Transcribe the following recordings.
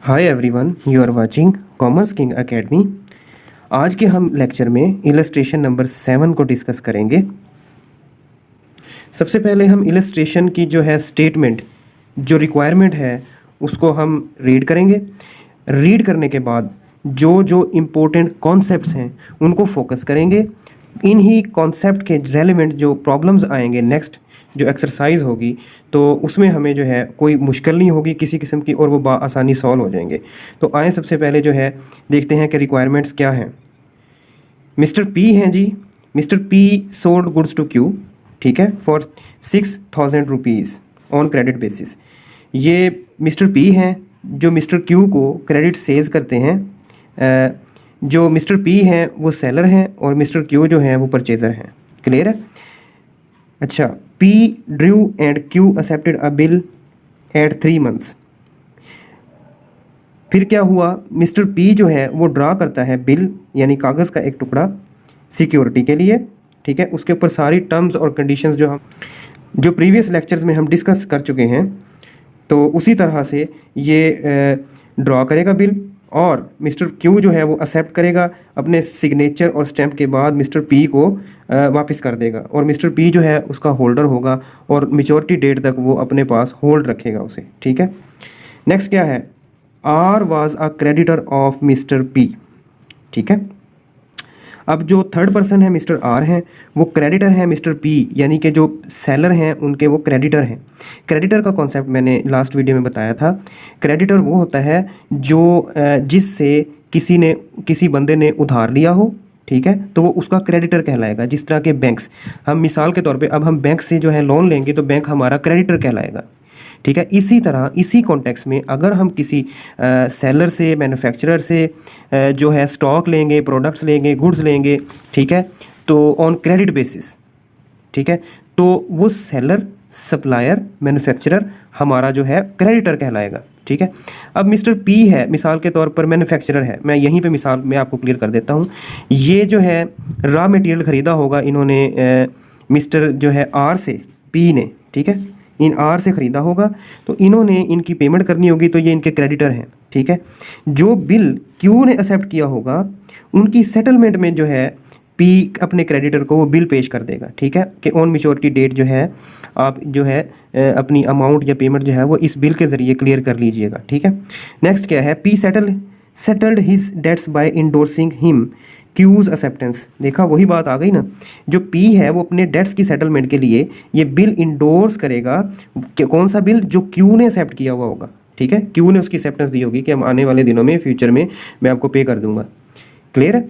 Hi everyone, you are watching commerce king academy. आज के हम लेक्चर में इलस्ट्रेशन नंबर 7 को डिस्कस करेंगे। सबसे पहले हम इलस्ट्रेशन की जो है स्टेटमेंट, जो रिक्वायरमेंट है, उसको हम रीड करेंगे। रीड करने के बाद जो जो इम्पोर्टेंट कॉन्सेप्ट्स हैं उनको फोकस करेंगे। इन्हीं कॉन्सेप्ट के रेलेवेंट जो प्रॉब्लम्स आएंगे नेक्स्ट जो एक्सरसाइज होगी, तो उसमें हमें जो है कोई मुश्किल नहीं होगी किसी किस्म की, और वो आसानी सॉल्व हो जाएंगे। तो आए सबसे पहले जो है देखते हैं कि रिक्वायरमेंट्स क्या हैं। मिस्टर पी हैं जी। Mister P sold goods to Q, ठीक है, for 6,000 rupees on credit basis. ये मिस्टर पी हैं जो मिस्टर क्यू को क्रेडिट सेल्स करते हैं। जो मिस्टर पी हैं वो सेलर हैं और मिस्टर क्यू जो हैं वो परचेज़र हैं। क्लियर है? अच्छा, P Drew and Q accepted a bill at 3 months. फिर क्या हुआ, मिस्टर पी जो है वो ड्रा करता है बिल यानी कागज़ का एक टुकड़ा सिक्योरिटी के लिए, ठीक है। उसके ऊपर सारी टर्म्स और कंडीशंस जो प्रीवियस लेक्चर्स में हम डिस्कस कर चुके हैं, तो उसी तरह से ये ड्रा करेगा बिल, और मिस्टर क्यू जो है वो एक्सेप्ट करेगा, अपने सिग्नेचर और स्टैम्प के बाद मिस्टर पी को वापस कर देगा, और मिस्टर पी जो है उसका होल्डर होगा और मेच्योरिटी डेट तक वो अपने पास होल्ड रखेगा उसे, ठीक है। नेक्स्ट क्या है, R was a creditor of Mr P, ठीक है। अब जो थर्ड पर्सन है मिस्टर आर हैं, वो क्रेडिटर है मिस्टर पी, यानी कि जो सेलर हैं उनके वो क्रेडिटर हैं। क्रेडिटर का कॉन्सेप्ट मैंने लास्ट वीडियो में बताया था। क्रेडिटर वो होता है जो जिससे किसी बंदे ने उधार लिया हो, ठीक है, तो वो उसका क्रेडिटर कहलाएगा। जिस तरह के बैंक्स, हम मिसाल के तौर पे अब हम बैंक से जो है लोन लेंगे तो बैंक हमारा क्रेडिटर कहलाएगा, ठीक है। इसी तरह इसी कॉन्टेक्स्ट में अगर हम किसी सेलर से, मैन्युफैक्चरर से जो है स्टॉक लेंगे, प्रोडक्ट्स लेंगे, गुड्स लेंगे, ठीक है, तो ऑन क्रेडिट बेसिस, ठीक है, तो वो सेलर, सप्लायर, मैन्युफैक्चरर हमारा जो है क्रेडिटर कहलाएगा, ठीक है। अब मिस्टर पी है, मिसाल के तौर पर मैन्युफैक्चरर है। मैं यहीं पे मिसाल में आपको क्लियर कर देता हूँ। ये जो है रॉ मटेरियल ख़रीदा होगा इन्होंने मिस्टर जो है आर से, पी ने, ठीक है, इन आर से ख़रीदा होगा, तो इन्होंने इनकी पेमेंट करनी होगी, तो ये इनके क्रेडिटर हैं, ठीक है। जो बिल क्यू ने एक्सेप्ट किया होगा, उनकी सेटलमेंट में जो है पी अपने क्रेडिटर को वो बिल पेश कर देगा, ठीक है, कि ऑन मैच्योरिटी डेट जो है आप जो है अपनी अमाउंट या पेमेंट जो है वो इस बिल के ज़रिए क्लियर कर लीजिएगा, ठीक है। नेक्स्ट क्या है, P settled his debts by endorsing him Q's acceptance. देखा, वही बात आ गई ना। जो पी है वो अपने डेट्स की सेटलमेंट के लिए ये बिल इंडोर्स करेगा कि कौन सा बिल, जो क्यू ने एक्सेप्ट किया हुआ होगा, ठीक है। क्यू ने उसकी एक्सेप्टेंस दी होगी कि हम आने वाले दिनों में, फ्यूचर में मैं आपको पे कर दूंगा। क्लियर है?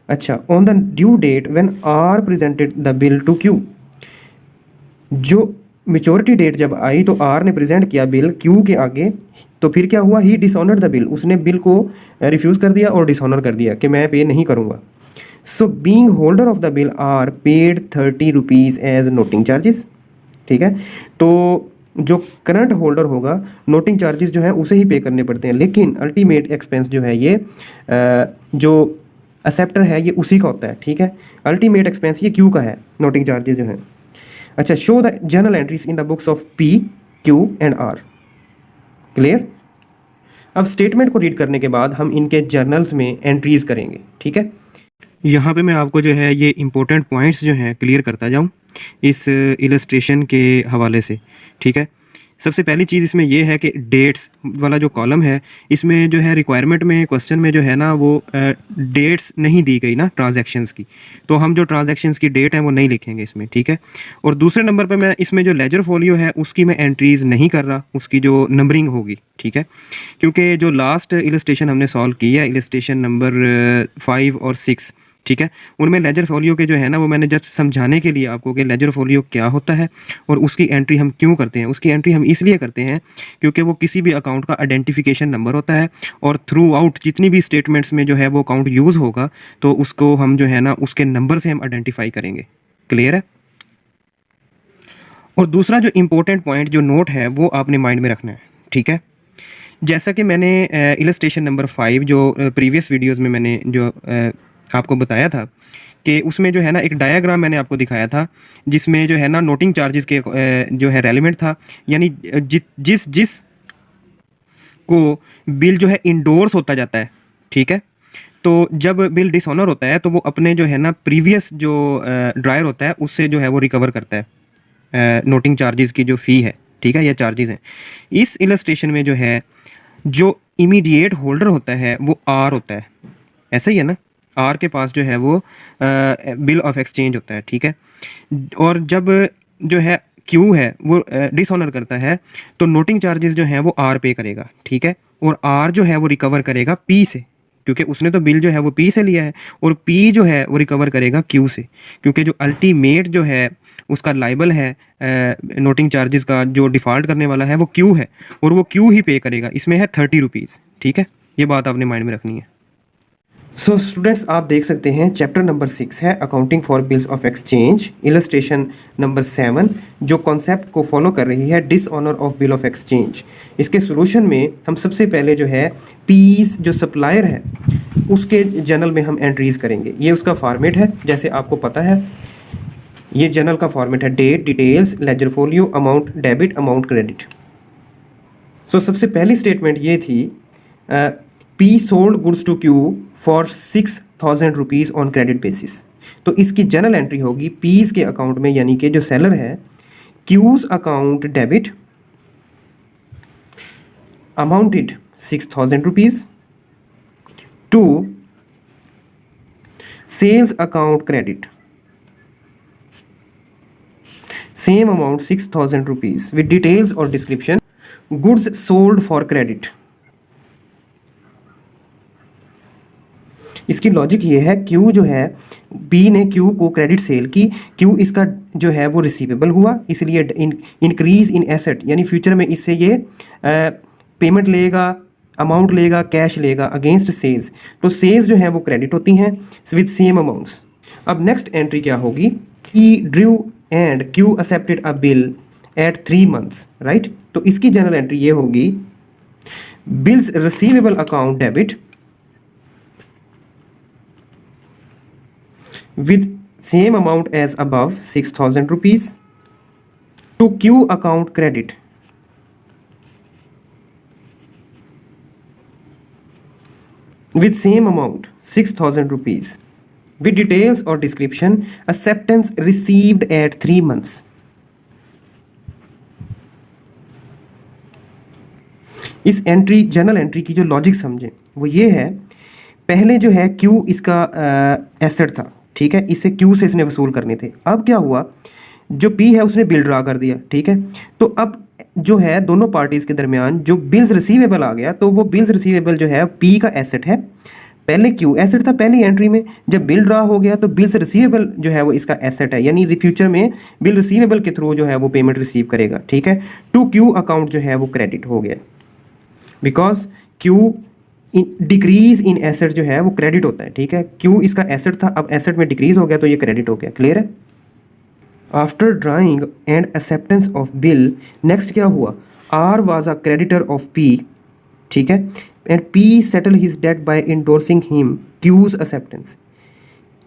अच्छा, on the due date when R presented the bill to Q. जो मेच्योरिटी डेट जब आई तो आर ने प्रेजेंट किया बिल क्यू के आगे, तो फिर क्या हुआ, ही डिसऑनर्ड द बिल। उसने बिल को रिफ्यूज़ कर दिया और डिसऑनर कर दिया कि मैं पे नहीं करूँगा। So being holder of the bill R paid 30 rupees as noting charges, ठीक है। तो जो करंट होल्डर होगा, नोटिंग चार्जेस जो है उसे ही पे करने पड़ते हैं, लेकिन अल्टीमेट एक्सपेंस जो है ये जो एक्सेप्टर है ये उसी का होता है, ठीक है। अल्टीमेट एक्सपेंस ये क्यू का है, नोटिंग चार्जेस जो है। अच्छा, show the journal entries in the books of P, Q and R. Clear? अब स्टेटमेंट को रीड करने के बाद हम इनके जर्नल्स में एंट्रीज करेंगे, ठीक है। यहाँ पे मैं आपको जो है ये इम्पोर्टेंट पॉइंट्स जो हैं क्लियर करता जाऊँ इस इलस्ट्रेशन के हवाले से, ठीक है। सबसे पहली चीज़ इसमें ये है कि डेट्स वाला जो कॉलम है, इसमें जो है रिक्वायरमेंट में, क्वेश्चन में जो है ना वो डेट्स नहीं दी गई ना ट्रांजैक्शंस की, तो हम जो ट्रांजैक्शंस की डेट है वो नहीं लिखेंगे इसमें, ठीक है। और दूसरे नंबर पे मैं इसमें जो लेजर फोलियो है उसकी मैं एंट्रीज़ नहीं कर रहा, उसकी जो नंबरिंग होगी, ठीक है, क्योंकि जो लास्ट इलस्ट्रेशन हमने सॉल्व की है, इलस्ट्रेशन नंबर 5 और 6, ठीक है, उनमें लेजर फोलियो के जो है ना वो मैंने जस्ट समझाने के लिए आपको कि लेजर फोलियो क्या होता है और उसकी एंट्री हम क्यों करते हैं। उसकी एंट्री हम इसलिए करते हैं क्योंकि वो किसी भी अकाउंट का आइडेंटिफिकेशन नंबर होता है, और थ्रू आउट जितनी भी स्टेटमेंट्स में जो है वो अकाउंट यूज़ होगा तो उसको हम जो है ना उसके नंबर से हम आइडेंटिफाई करेंगे। क्लियर है? और दूसरा जो इम्पोर्टेंट पॉइंट, जो नोट है, वो आपने माइंड में रखना है, ठीक है। जैसा कि मैंने इलस्ट्रेशन नंबर 5 जो प्रीवियस वीडियोज़ में मैंने जो आपको बताया था कि उसमें जो है ना एक डायग्राम मैंने आपको दिखाया था जिसमें जो है ना नोटिंग चार्जेस के जो है रेलिवेंट था, यानी जिस जिस को बिल जो है इंडोर्स होता जाता है, ठीक है। तो जब बिल डिसऑनर होता है तो वो अपने जो है ना प्रीवियस जो ड्रायर होता है उससे जो है वो रिकवर करता है नोटिंग चार्जेस की जो फ़ी है, ठीक है, या चार्जेस हैं। इस इलस्ट्रेशन में जो है जो इमीडिएट होल्डर होता है वो आर होता है, ऐसा ही है ना, आर के पास जो है वो बिल ऑफ एक्सचेंज होता है, ठीक है। और जब जो है क्यू है वो डिसऑनर करता है तो नोटिंग चार्जेस जो हैं वो आर पे करेगा, ठीक है, और आर जो है वो रिकवर करेगा पी से, क्योंकि उसने तो बिल जो है वो पी से लिया है, और पी जो है वो रिकवर करेगा क्यू से, क्योंकि जो अल्टीमेट जो है उसका लाइबल है नोटिंग चार्जेस का, जो डिफ़ॉल्ट करने वाला है वो क्यू है, और वो क्यू ही पे करेगा। इसमें है 30 रुपीज़, ठीक है, ये बात आपने माइंड में रखनी है। सो स्टूडेंट्स, आप देख सकते हैं चैप्टर नंबर 6 है accounting for bills of exchange, illustration number 7 जो कॉन्सेप्ट को फॉलो कर रही है dishonour of bill of exchange. इसके सोल्यूशन में हम सबसे पहले जो है पीस जो सप्लायर है उसके जर्नल में हम एंट्रीज करेंगे। ये उसका फॉर्मेट है, जैसे आपको पता है ये जर्नल का फॉर्मेट है, date, details, ledger folio, amount debit, amount credit. So सबसे पहली स्टेटमेंट ये थी, P sold goods to Q for 6,000 rupees on credit basis. तो इसकी जनरल एंट्री होगी पीज के अकाउंट में, यानी कि जो सेलर है, Q's account debit amounted 6,000 rupees to sales account credit same amount 6,000 rupees with details और description, goods sold for credit. इसकी लॉजिक ये है, क्यू जो है, बी ने क्यू को क्रेडिट सेल की, क्यू इसका जो है वो रिसीवेबल हुआ, इसलिए इंक्रीज इन एसेट, यानी फ्यूचर में इससे ये पेमेंट लेगा, अमाउंट लेगा, कैश लेगा अगेंस्ट सेल्स, तो सेल्स जो है वो क्रेडिट होती हैं विद सेम अमाउंट्स। अब नेक्स्ट एंट्री क्या होगी, he drew and Q accepted a bill at 3 months, right. तो इसकी जनरल एंट्री ये होगी, bills receivable account debit with same amount as above 6,000 rupees to Q account credit with same amount 6,000 rupees with details or description, acceptance received at 3 months। इस entry, general entry की जो logic समझें वो ये है, पहले जो है Q इसका एसेट था, ठीक है, इससे क्यू से इसने वसूल करने थे। अब क्या हुआ, जो पी है उसने बिल ड्रा कर दिया, ठीक है, तो अब जो है दोनों पार्टीज़ के दरमियान जो बिल्स रिसीवेबल आ गया, तो वो बिल्स रिसीवेबल जो है पी का एसेट है, पहले क्यू एसेट था पहली एंट्री में, जब बिल ड्रा हो गया तो बिल्स रिसीवेबल जो है वो इसका एसेट है, यानी फ्यूचर में बिल रिसीवेबल के थ्रू जो है वो पेमेंट रिसीव करेगा, ठीक है। टू क्यू अकाउंट जो है वो क्रेडिट हो गया, because Q decrease in asset जो है वो क्रेडिट होता है, ठीक है, क्यों इसका एसेट था, अब एसेट में डिक्रीज हो गया तो ये क्रेडिट हो गया, क्लियर है। After drawing and acceptance of bill, next क्या हुआ, R was a creditor of P, ठीक है, and P settle his debt by endorsing him Q's acceptance,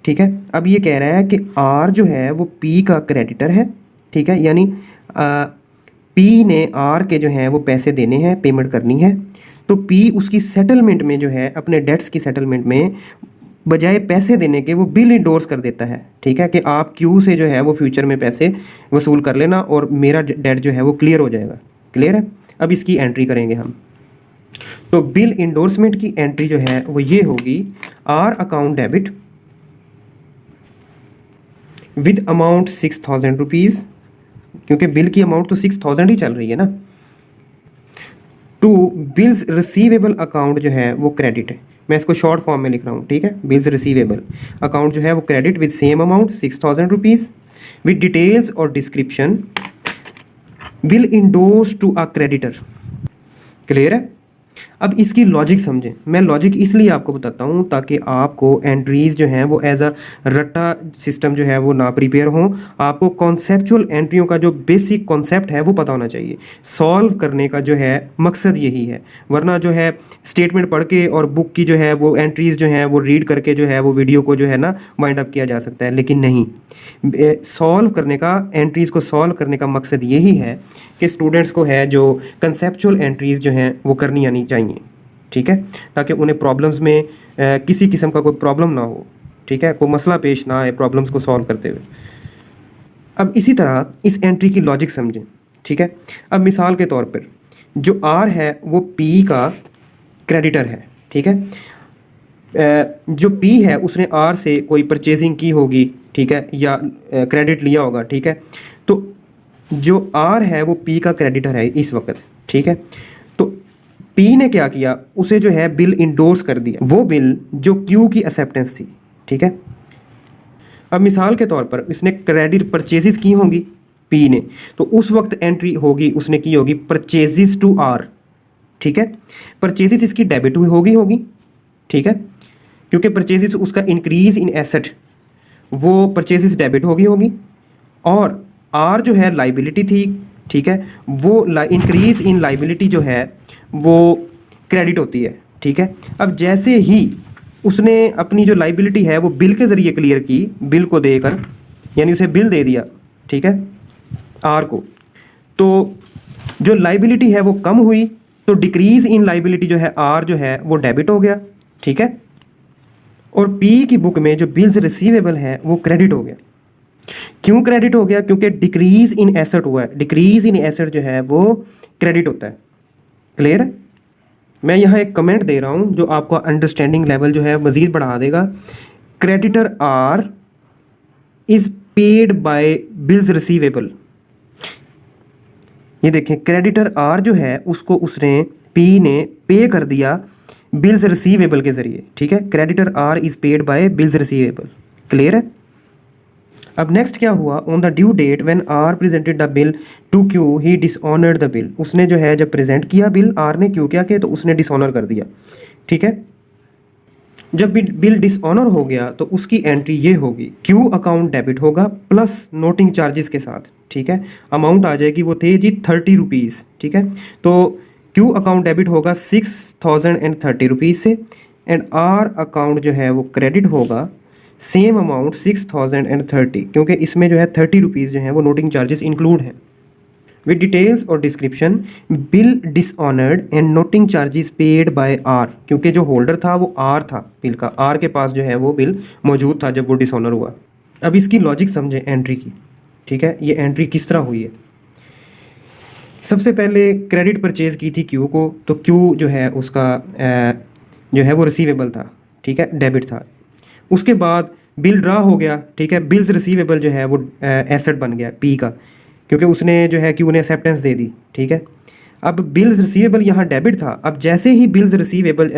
ठीक है। अब ये कह रहा है कि आर जो है वो पी का क्रेडिटर है, ठीक है, यानी पी ने आर के जो है वो पैसे देने हैं, पेमेंट करनी है, तो पी उसकी सेटलमेंट में जो है, अपने डेट्स की सेटलमेंट में बजाय पैसे देने के वो बिल इंडोर्स कर देता है, ठीक है, कि आप क्यू से जो है वो फ्यूचर में पैसे वसूल कर लेना और मेरा डेट जो है वो क्लियर हो जाएगा, क्लियर है। अब इसकी एंट्री करेंगे हम, तो बिल इंडोर्समेंट की एंट्री जो है वो ये होगी, R account debit with amount 6,000 rupees, क्योंकि बिल की अमाउंट तो 6,000 ही चल रही है ना, टू बिल्स रिसीवेबल अकाउंट जो है वो क्रेडिट है, मैं इसको शॉर्ट फॉर्म में लिख रहा हूँ, ठीक है, बिल्स रिसीवेबल अकाउंट जो है वो credit with same amount 6,000 rupees with details और description, bill endorse to a creditor, clear है। अब इसकी लॉजिक समझें, मैं लॉजिक इसलिए आपको बताता हूँ ताकि आपको एंट्रीज जो हैं वो एज अ रट्टा सिस्टम जो है वो ना प्रिपेयर हों, आपको कॉन्सेप्चुअल एंट्रियों का जो बेसिक कॉन्सेप्ट है वो पता होना चाहिए। सॉल्व करने का जो है मकसद यही है, वरना जो है स्टेटमेंट पढ़ के और बुक की जो है वो एंट्रीज जो हैं वो रीड करके जो है वो वीडियो को जो है ना वाइंड अप किया जा सकता है, लेकिन नहीं, सॉल्व करने का, एंट्रीज़ को सॉल्व करने का मकसद यही है कि स्टूडेंट्स को है जो कंसेप्चुअल एंट्रीज़ जो हैं वो करनी आनी चाहिए, ठीक है, ताकि उन्हें प्रॉब्लम्स में किसी किस्म का कोई प्रॉब्लम ना हो, ठीक है, कोई मसला पेश ना आए प्रॉब्लम्स को सॉल्व करते हुए। अब इसी तरह इस एंट्री की लॉजिक समझें, ठीक है। अब मिसाल के तौर पर जो आर है वो पी का क्रेडिटर है, ठीक है। जो पी है उसने आर से कोई परचेजिंग की होगी, ठीक है, या क्रेडिट लिया होगा, ठीक है। तो जो आर है वो पी का क्रेडिटर है इस वक्त, ठीक है। तो पी ने क्या किया, उसे जो है बिल इंडोर्स कर दिया, वो बिल जो क्यू की एक्सेप्टेंस थी, ठीक है। अब मिसाल के तौर पर इसने क्रेडिट परचेजेस की होंगी पी ने, तो उस वक्त एंट्री होगी, उसने की होगी परचेजेस टू आर, ठीक है। परचेजेस इसकी डेबिट हुई होगी, ठीक है, क्योंकि परचेजेस उसका इंक्रीज इन एसेट, वो परचेजेस डेबिट होगी। और आर जो है लाइबिलिटी थी, ठीक है, वो इंक्रीज इन लाइबिलिटी जो है वो क्रेडिट होती है, ठीक है। अब जैसे ही उसने अपनी जो लाइबिलिटी है वो बिल के ज़रिए क्लियर की, बिल को देकर, यानी उसे बिल दे दिया, ठीक है, आर को, तो जो लाइबिलिटी है वो कम हुई, तो डिक्रीज इन लाइबिलिटी जो है आर जो है वो डेबिट हो गया, ठीक है। और पी की बुक में जो बिल्स रिसीवेबल है वो क्रेडिट हो गया। क्यों क्रेडिट हो गया? क्योंकि डिक्रीज इन एसेट हुआ है, डिक्रीज इन एसेट जो है वो क्रेडिट होता है। क्लियर है? मैं यहाँ एक कमेंट दे रहा हूँ जो आपका अंडरस्टैंडिंग लेवल जो है मज़ीद बढ़ा देगा। Creditor R is paid by bills receivable. ये देखें, क्रेडिटर आर जो है उसको उसने पी ने पे कर दिया बिल्स रिसीवेबल के ज़रिए, ठीक है। Creditor R is paid by bills receivable. Clear है? अब नेक्स्ट क्या हुआ, on the due date when R presented the bill to Q he dishonoured the bill. उसने जो है जब प्रेजेंट किया बिल आर ने क्यू क्या किया, तो उसने डिसऑनर कर दिया, ठीक है। जब बिल डिसऑनर हो गया तो उसकी एंट्री ये होगी, क्यू अकाउंट डेबिट होगा प्लस नोटिंग चार्जेस के साथ, ठीक है। अमाउंट आ जाएगी, वो थे जी 30 रुपीज़, ठीक है। तो क्यू अकाउंट डेबिट होगा 6030 रुपीज़ से, एंड आर अकाउंट जो है वो क्रेडिट होगा सेम अमाउंट 6030, क्योंकि इसमें जो है 30 रुपीज़ जो है वो नोटिंग चार्जेस इंक्लूड हैं। विद डिटेल्स और description, bill dishonoured and noting charges paid by R, क्योंकि जो होल्डर था वो आर था बिल का, आर के पास जो है वो बिल मौजूद था जब वो डिसऑनर हुआ। अब इसकी लॉजिक समझें एंट्री की, ठीक है। ये एंट्री किस तरह हुई है? सबसे पहले क्रेडिट परचेज की थी क्यू को, तो क्यू जो है उसका जो है वो रिसीवेबल था, ठीक है, डेबिट था। उसके बाद बिल ड्रा हो गया, ठीक है, बिल्स रिसीवेबल जो है वो एसेट बन गया पी का, क्योंकि उसने जो है क्यू ने एक्सेप्टेंस दे दी, ठीक है। अब बिल्स रिसीवेबल यहाँ डेबिट था, अब जैसे ही बिल्स रिसीवेबल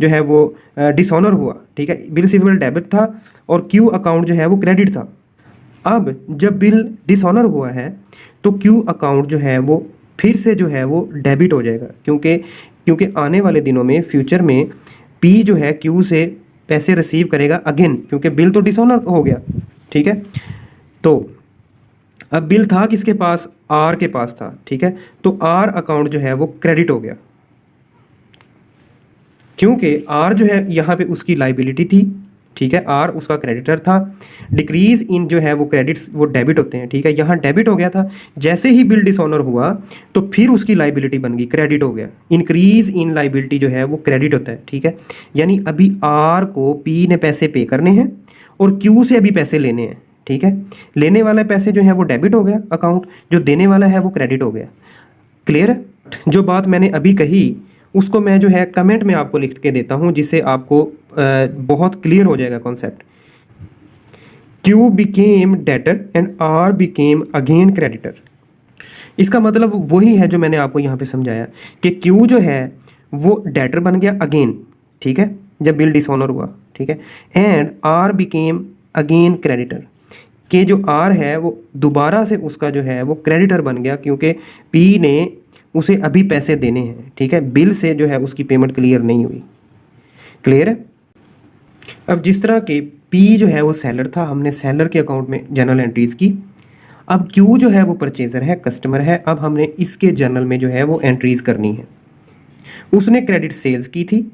जो है वो डिसऑनर हुआ, ठीक है, बिल रिसीवेबल डेबिट था और क्यू अकाउंट जो है वो क्रेडिट था। अब जब बिल डिसऑनर हुआ है तो क्यू अकाउंट जो है वो फिर से जो है वो डेबिट हो जाएगा, क्योंकि आने वाले दिनों में फ्यूचर में पी जो है क्यू से पैसे रिसीव करेगा अगेन, क्योंकि बिल तो डिसऑनर हो गया, ठीक है। तो अब बिल था किसके पास? आर के पास था, ठीक है। तो आर अकाउंट जो है वो क्रेडिट हो गया, क्योंकि आर जो है यहाँ पे उसकी लाइबिलिटी थी, ठीक है, आर उसका क्रेडिटर था। डिक्रीज इन जो है वो क्रेडिट्स वो डेबिट होते हैं, ठीक है, यहाँ डेबिट हो गया था। जैसे ही बिल डिसऑनर हुआ तो फिर उसकी लाइबिलिटी बन गई, क्रेडिट हो गया। इंक्रीज इन लाइबिलिटी जो है वो क्रेडिट होता है, ठीक है। यानी अभी आर को पी ने पैसे पे करने हैं और क्यू से अभी पैसे लेने हैं, ठीक है। लेने वाले पैसे जो है वो डेबिट हो गया अकाउंट, जो देने वाला है वो क्रेडिट हो गया। क्लियर है? जो बात मैंने अभी कही उसको मैं जो है कमेंट में आपको लिख के देता हूँ, जिससे आपको बहुत क्लियर हो जाएगा concept. Q became debtor and R became again creditor. इसका मतलब वही है जो मैंने आपको यहाँ पे समझाया कि क्यू जो है वो डेटर बन गया अगेन, ठीक है, जब बिल डिसऑनर हुआ, ठीक है। And R became again creditor, कि जो आर है वो दोबारा से उसका जो है वो क्रेडिटर बन गया, क्योंकि पी ने उसे अभी पैसे देने हैं, ठीक है, बिल से जो है उसकी पेमेंट क्लियर नहीं हुई। क्लियर है? अब जिस तरह के पी जो है वो सेलर था, हमने सेलर के अकाउंट में जर्नल एंट्रीज की। अब क्यू जो है वो परचेजर है, कस्टमर है, अब हमने इसके जर्नल में जो है वो एंट्रीज करनी है। उसने क्रेडिट सेल्स की थी,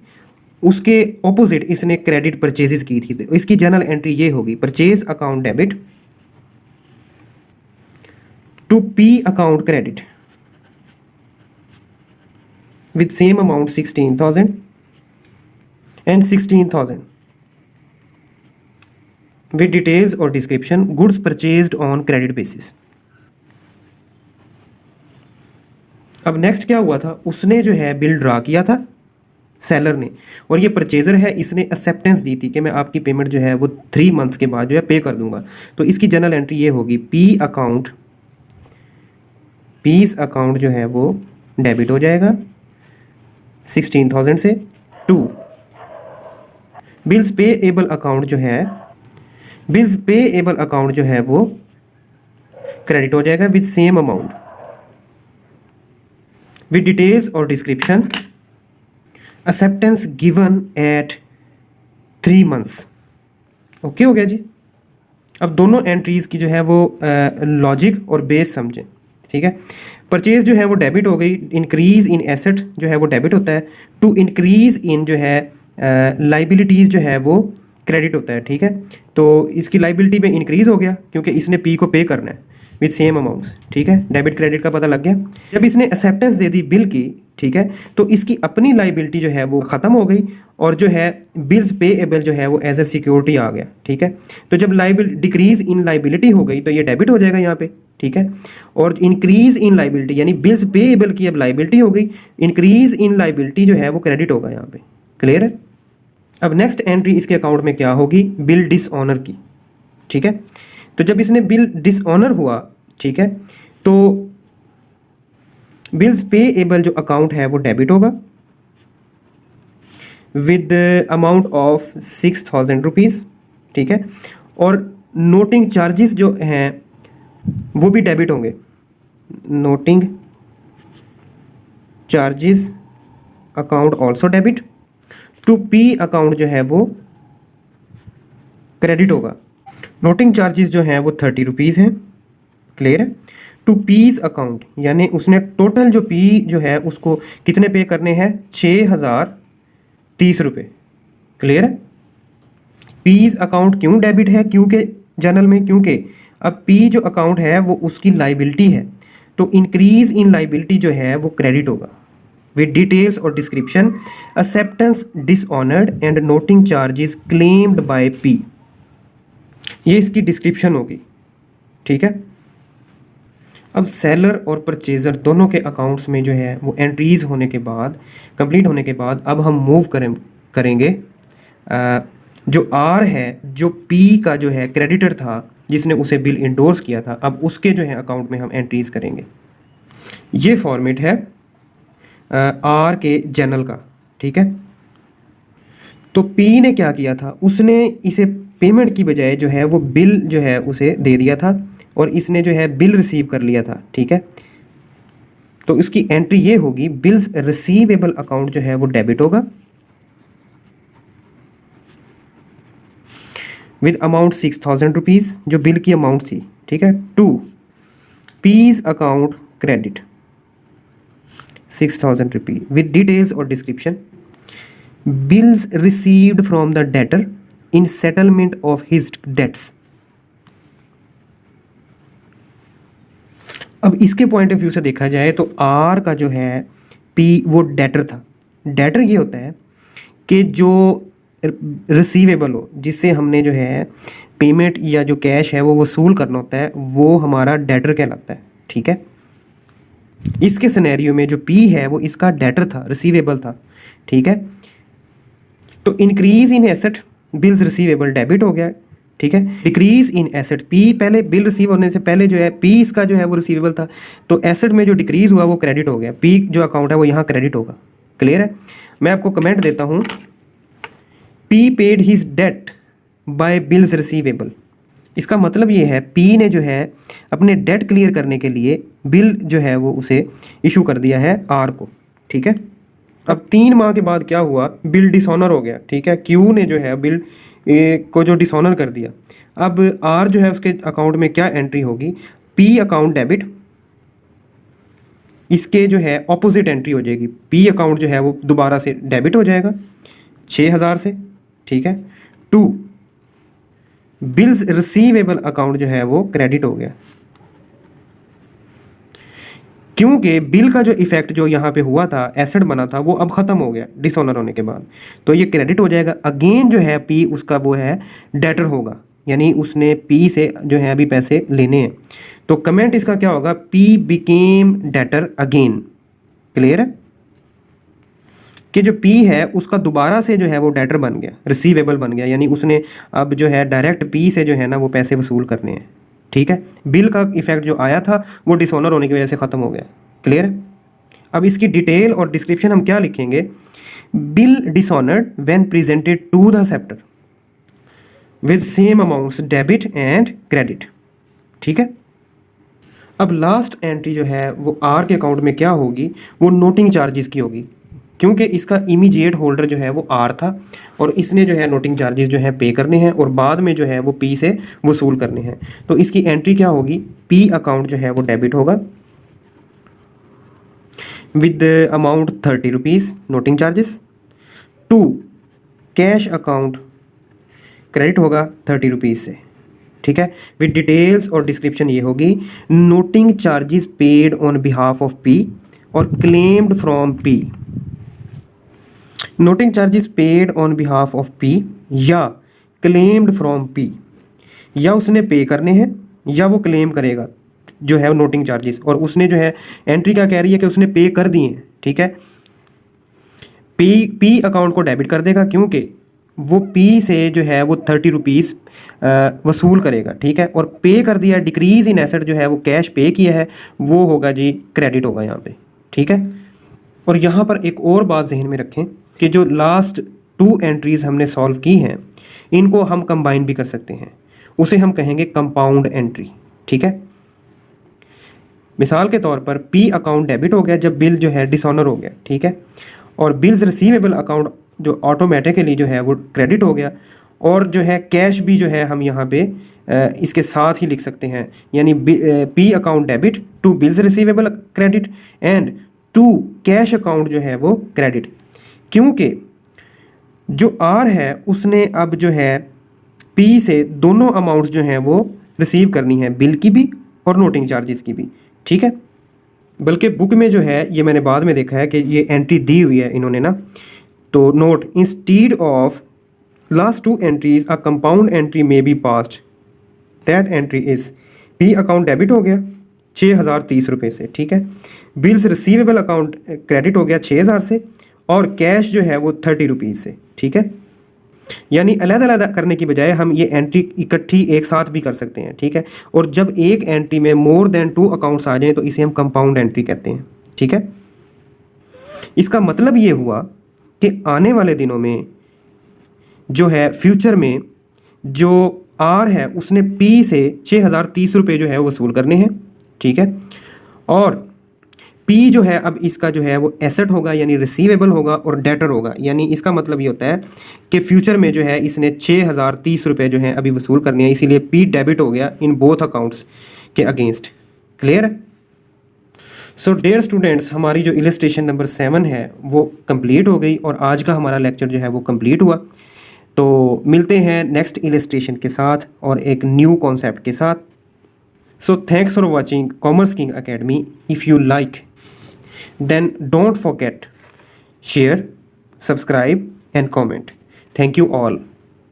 उसके ऑपोजिट इसने क्रेडिट परचेजेस की थी, तो इसकी जर्नल एंट्री ये होगी, purchase account debit to P account credit. with same amount 16,000 and 16,000 with details or description goods purchased on credit basis। अब नेक्स्ट क्या हुआ था, उसने जो है बिल ड्रा किया था सेलर ने, और ये परचेजर है, इसने एक्सेप्टेंस दी थी कि मैं आपकी पेमेंट जो है वो 3 मंथ्स के बाद जो है पे कर दूंगा। तो इसकी जनरल एंट्री ये होगी, पीस अकाउंट जो है वो डेबिट हो जाएगा 16,000 से। 2 बिल्स पे एबल अकाउंट जो है वो क्रेडिट हो जाएगा with same amount with details और description acceptance given at 3 months. Okay हो गया जी। अब दोनों एंट्रीज की जो है वो लॉजिक और बेस समझें, ठीक है। परचेज जो है वो डेबिट हो गई, इंक्रीज इन एसेट जो है वो डेबिट होता है, टू इंक्रीज इन जो है लाइबिलिटीज़ जो है वो क्रेडिट होता है, ठीक है। तो इसकी लाइबिलिटी में इंक्रीज हो गया क्योंकि इसने पी को पे करना है विद सेम अमाउंट्स, ठीक है। डेबिट क्रेडिट का पता लग गया। जब इसने एक्सेप्टेंस दे दी बिल की, ठीक है, तो इसकी अपनी लाइबिलिटी जो है वो ख़त्म हो गई और जो है बिल्स पेएबल जो है वो एज ए सिक्योरिटी आ गया, ठीक है। तो जब डिक्रीज इन लाइबिलिटी हो गई तो ये डेबिट हो जाएगा यहाँ पे, ठीक है। और इंक्रीज इन लाइबिलिटी यानी बिल्स पेएबल की अब लाइबिलिटी हो गई, इंक्रीज इन लाइबिलिटी जो है वो क्रेडिट होगा यहाँ पे। क्लियर है। अब नेक्स्ट एंट्री इसके अकाउंट में क्या होगी, बिल डिसऑनर की, ठीक है। तो जब इसने बिल डिसऑनर हुआ, ठीक है, तो बिल्स पेएबल जो अकाउंट है वो डेबिट होगा विद अमाउंट ऑफ 6,000 रुपीज़, ठीक है। और नोटिंग चार्जेस जो हैं वो भी डेबिट होंगे, noting charges account also debit, to P account जो है वो क्रेडिट होगा। नोटिंग चार्जेस जो हैं वो 30 रुपीज़ हैं। क्लियर है। टू पीस अकाउंट यानी उसने टोटल जो पी जो है उसको कितने पे करने हैं, 6,030 रुपये। क्लियर है। पीस अकाउंट क्यों डेबिट है, क्योंकि जनरल में, क्योंकि अब पी जो अकाउंट है वो उसकी लाइबिलिटी है, तो इंक्रीज इन लाइबिलिटी जो है वो क्रेडिट होगा विद डिटेल्स और description acceptance dishonoured and noting charges claimed by P. ये इसकी डिस्क्रिप्शन होगी, ठीक है। अब सेलर और परचेज़र दोनों के अकाउंट्स में जो है वो एंट्रीज होने के बाद, कंप्लीट होने के बाद, अब हम मूव करेंगे जो आर है, जो पी का जो है क्रेडिटर था जिसने उसे बिल इंडोर्स किया था, अब उसके जो है अकाउंट में हम एंट्रीज करेंगे। ये फॉर्मेट है आर के जनरल का, ठीक है। तो पी ने क्या किया था, उसने इसे पेमेंट की बजाय जो है वो बिल जो है उसे दे दिया था और इसने जो है बिल रिसीव कर लिया था, ठीक है। तो इसकी एंट्री ये होगी, बिल्स रिसीवेबल अकाउंट जो है वो डेबिट होगा विद अमाउंट 6,000 रुपीज़ जो बिल की अमाउंट थी, ठीक है। To P's account credit 6,000 rupees with details और description bills received from the debtor in settlement of his debts. अब इसके पॉइंट ऑफ व्यू से देखा जाए तो आर का जो है पी वो डेटर था। डेटर ये होता है कि जो रिसीवेबल हो, जिससे हमने जो है पेमेंट या जो कैश है वो वसूल करना होता है, वो हमारा डेटर कहलाता है, ठीक है। इसके सिनेरियो में जो पी है वो इसका डेटर था, रिसीवेबल था, ठीक है। तो increase in asset bills receivable debit हो गया, ठीक है। डिक्रीज इन एसेट पी, पहले बिल रिसीव होने से पहले जो है पी इसका जो है वो रिसीवेबल था, तो एसेट में जो डिक्रीज हुआ वो क्रेडिट हो गया, पी जो अकाउंट है वो यहाँ क्रेडिट होगा। क्लियर है। मैं आपको कमेंट देता हूँ, P paid his debt by bills receivable. इसका मतलब ये है पी ने जो है अपने डेट क्लियर करने के लिए बिल जो है वो उसे इशू कर दिया है आर को, ठीक है। अब 3 माह के बाद क्या हुआ, बिल डिसऑनर हो गया, ठीक है। क्यू ने जो है बिल को जो डिसऑनर कर दिया, अब आर जो है उसके अकाउंट में क्या एंट्री होगी, पी अकाउंट डेबिट, इसके जो है ऑपोजिट एंट्री हो जाएगी, पी अकाउंट जो है वो दोबारा से डेबिट हो जाएगा 6,000 से, ठीक है। टू बिल्स रिसीवेबल अकाउंट जो है वो क्रेडिट हो गया। क्योंकि बिल का जो इफेक्ट जो यहाँ पे हुआ था, एसेट बना था, वो अब ख़त्म हो गया डिसऑनर होने के बाद, तो ये क्रेडिट हो जाएगा। अगेन जो है पी उसका वो है डेटर होगा, यानी उसने पी से जो है अभी पैसे लेने हैं। तो कमेंट इसका क्या होगा, P became debtor again. Clear है कि जो पी है उसका दोबारा से जो है वो डेटर बन गया, रिसीवेबल बन गया, यानी उसने अब जो है डायरेक्ट पी से जो है ना वो पैसे वसूल करने हैं। ठीक है, बिल का इफेक्ट जो आया था वो डिसऑनर होने की वजह से ख़त्म हो गया। क्लियर है। अब इसकी डिटेल और डिस्क्रिप्शन हम क्या लिखेंगे, bill dishonoured when presented to the acceptor with same amounts debit and credit. ठीक है। अब लास्ट एंट्री जो है वो आर के अकाउंट में क्या होगी, वो नोटिंग चार्जेस की होगी, क्योंकि इसका इमीडिएट होल्डर जो है वो आर था और इसने जो है नोटिंग चार्जेस जो है पे करने हैं और बाद में जो है वो पी से वसूल करने हैं। तो इसकी एंट्री क्या होगी, पी अकाउंट जो है वो डेबिट होगा with amount 30 rupees noting charges, to cash account credit होगा 30 रुपीज़ से। ठीक है, विद डिटेल्स और डिस्क्रिप्शन ये होगी, noting charges paid on behalf of P और claimed from P. Noting charges paid on behalf of P या क्लेम्ड फ्रॉम पी, या उसने पे करने हैं या वो क्लेम करेगा जो है नोटिंग चार्जेस, और उसने जो है एंट्री क्या कह रही है कि उसने पे कर दिए हैं। ठीक है, पी अकाउंट को डेबिट कर देगा क्योंकि वो पी से जो है वो 30 रुपीज़ वसूल करेगा। ठीक है, और पे कर दिया, डिक्रीज इन एसेट जो है वो कैश पे किया है, वो होगा जी क्रेडिट होगा यहाँ पे। ठीक है, और यहाँ पर एक और बात जहन में रखें कि जो लास्ट 2 एंट्रीज़ हमने सॉल्व की हैं इनको हम कंबाइन भी कर सकते हैं, उसे हम कहेंगे कंपाउंड एंट्री। ठीक है, मिसाल के तौर पर पी अकाउंट डेबिट हो गया जब बिल जो है डिसऑनर हो गया। ठीक है, और बिल्स रिसीवेबल अकाउंट जो ऑटोमेटिकली जो है वो क्रेडिट हो गया, और जो है कैश भी जो है हम यहाँ पे इसके साथ ही लिख सकते हैं, यानी P account debit to bills receivable credit and to cash account जो है वो क्रेडिट, क्योंकि जो आर है उसने अब जो है पी से दोनों अमाउंट्स जो हैं वो रिसीव करनी है, बिल की भी और नोटिंग चार्जेस की भी। ठीक है, बल्कि बुक में जो है ये मैंने बाद में देखा है कि ये एंट्री दी हुई है इन्होंने ना, तो note instead of last 2 entries a compound entry में be passed, that entry is P account debit हो गया 6030 रुपये से। ठीक है, बिल्स रिसीवेबल अकाउंट क्रेडिट हो गया 6000 से, और कैश जो है वो 30 रुपीज़ से। ठीक है, यानी अलग-अलग करने की बजाय हम ये एंट्री इकट्ठी एक साथ भी कर सकते हैं। ठीक है, और जब एक एंट्री में मोर देन 2 अकाउंट्स आ जाएं तो इसे हम कंपाउंड एंट्री कहते हैं। ठीक है, इसका मतलब ये हुआ कि आने वाले दिनों में जो है फ्यूचर में जो आर है उसने पी से 6030 रुपये जो है वसूल करने हैं। ठीक है, और पी जो है अब इसका जो है वो एसेट होगा, यानी रिसीवेबल होगा, और डेटर होगा, यानी इसका मतलब ये होता है कि फ्यूचर में जो है इसने 6030 रुपये जो है अभी वसूल करने हैं, इसीलिए पी डेबिट हो गया इन बोथ अकाउंट्स के अगेंस्ट। क्लियर है। सो डियर स्टूडेंट्स, हमारी जो इलस्ट्रेशन नंबर 7 है वो कंप्लीट हो गई और आज का हमारा लेक्चर जो है वो कंप्लीट हुआ। तो मिलते हैं नेक्स्ट इलस्ट्रेशन के साथ और एक न्यू कॉन्सेप्ट के साथ। So thanks for watching commerce king academy. If you like then don't forget share, subscribe and comment. Thank you all.